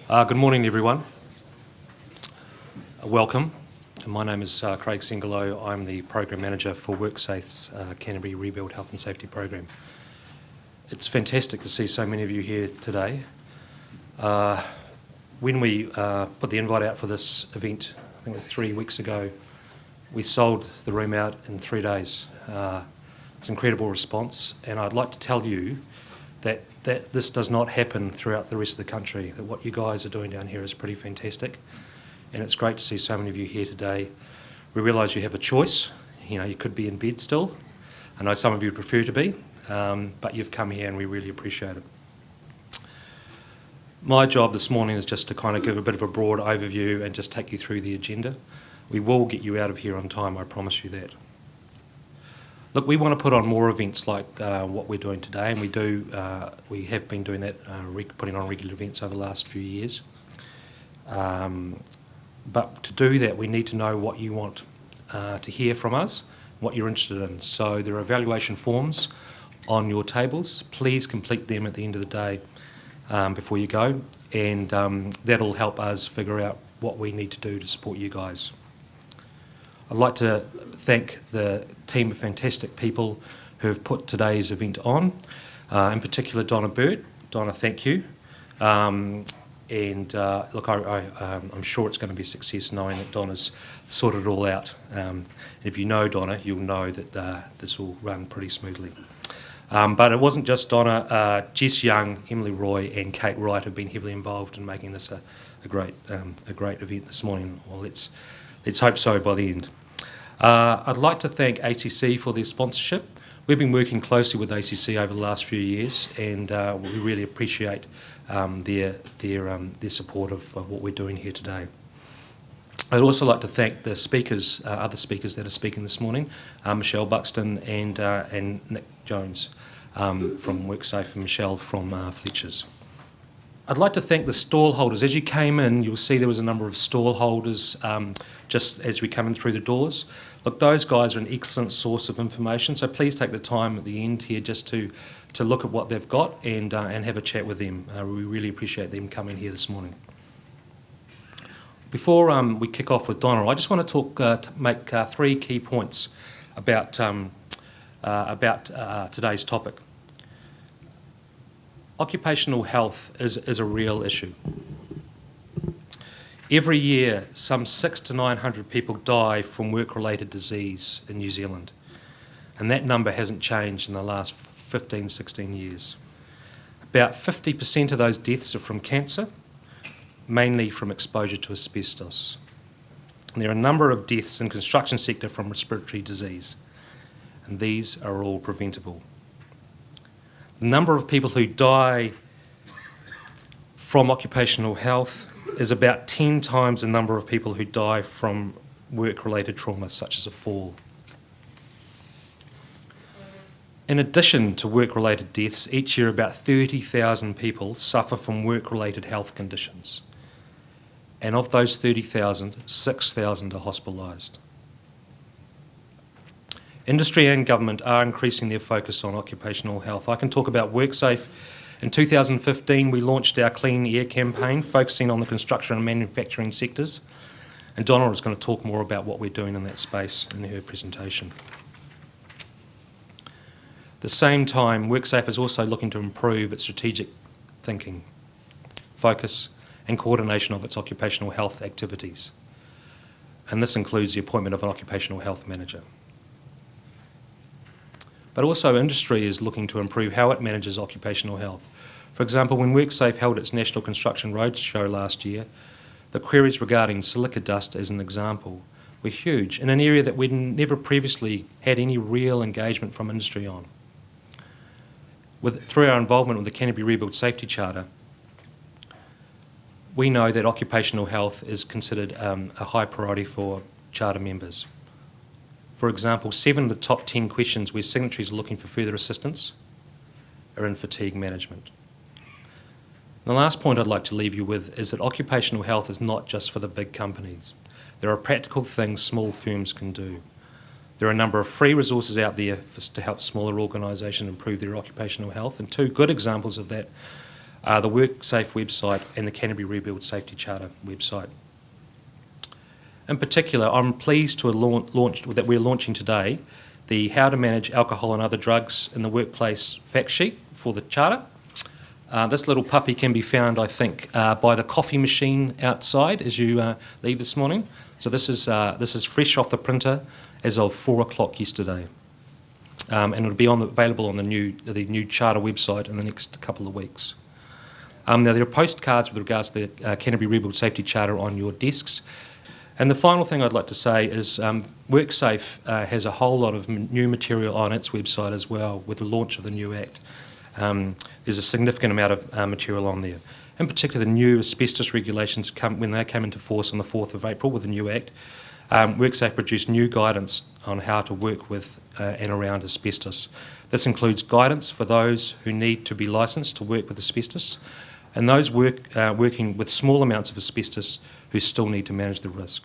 Good morning, everyone. Welcome. My name is Craig Sengelow. I'm the Program Manager for WorkSafe's Canterbury Rebuild Health and Safety Program. It's fantastic to see so many of you here today. When we put the invite out for this event, I think it was 3 weeks ago, we sold the room out in 3 days. It's an incredible response, and I'd like to tell you that this does not happen throughout the rest of the country, that what you guys are doing down here is pretty fantastic, and it's great to see so many of you here today. We realise you have a choice. You could be in bed still. I know some of you prefer to be, but you've come here and we really appreciate it. My job this morning is just to kind of give a bit of a broad overview and just take you through the agenda. We will get you out of here on time, I promise you that. Look, we want to put on more events like what we're doing today, and we have been doing that, putting on regular events over the last few years. But to do that, we need to know what you want to hear from us, what you're interested in. So there are evaluation forms on your tables. Please complete them at the end of the day before you go, and that'll help us figure out what we need to do to support you guys. I'd like to thank the team of fantastic people who have put today's event on, in particular Donna Burt. Donna, thank you. Look, I'm sure it's going to be a success knowing that Donna's sorted it all out. And if you know Donna, you'll know that this will run pretty smoothly. But it wasn't just Donna. Jess Young, Emily Roy and Kate Wright have been heavily involved in making this a great event this morning. Well, let's hope so by the end. I'd like to thank ACC for their sponsorship. We've been working closely with ACC over the last few years, and we really appreciate their support of what we're doing here today. I'd also like to thank the speakers, other speakers that are speaking this morning, Michelle Buxton and Nick Jones from WorkSafe, and Michelle from Fletchers. I'd like to thank the stallholders. As you came in, you'll see there was a number of stallholders just as we come in through the doors. Look, those guys are an excellent source of information, so please take the time at the end here just to look at what they've got and have a chat with them. We really appreciate them coming here this morning. Before we kick off with Donna, I just want to make 3 key points about today's topic. Occupational health is a real issue. Every year, some 600 to 900 people die from work-related disease in New Zealand, and that number hasn't changed in the last 15, 16 years. About 50% of those deaths are from cancer, mainly from exposure to asbestos. And there are a number of deaths in the construction sector from respiratory disease, and these are all preventable. The number of people who die from occupational health is about 10 times the number of people who die from work-related trauma, such as a fall. In addition to work-related deaths, each year about 30,000 people suffer from work-related health conditions. And of those 30,000, 6,000 are hospitalised. Industry and government are increasing their focus on occupational health. I can talk about WorkSafe. In 2015, we launched our Clean Air campaign, focusing on the construction and manufacturing sectors. And Donna is going to talk more about what we're doing in that space in her presentation. At the same time, WorkSafe is also looking to improve its strategic thinking, focus and coordination of its occupational health activities. And this includes the appointment of an occupational health manager. But also industry is looking to improve how it manages occupational health. For example, when WorkSafe held its National Construction Roadshow last year, the queries regarding silica dust, as an example, were huge in an area that we'd never previously had any real engagement from industry on. Through our involvement with the Canterbury Rebuild Safety Charter, we know that occupational health is considered a high priority for charter members. For example, 7 of the top 10 questions where signatories are looking for further assistance are in fatigue management. The last point I'd like to leave you with is that occupational health is not just for the big companies. There are practical things small firms can do. There are a number of free resources out there to help smaller organisations improve their occupational health, and 2 good examples of that the WorkSafe website and the Canterbury Rebuild Safety Charter website. In particular, I'm pleased to that we're launching today the How to Manage Alcohol and Other Drugs in the Workplace fact sheet for the Charter. This little puppy can be found, I think, by the coffee machine outside as you leave this morning. So this is fresh off the printer as of 4 o'clock yesterday, and it'll be available on the new Charter website in the next couple of weeks. Now there are postcards with regards to the Canterbury Rebuild Safety Charter on your desks. And the final thing I'd like to say is WorkSafe has a whole lot of new material on its website as well with the launch of the new Act. There's a significant amount of material on there. In particular, the new asbestos regulations, when they came into force on the 4th of April with the new Act, WorkSafe produced new guidance on how to work with and around asbestos. This includes guidance for those who need to be licensed to work with asbestos and those working with small amounts of asbestos who still need to manage the risk.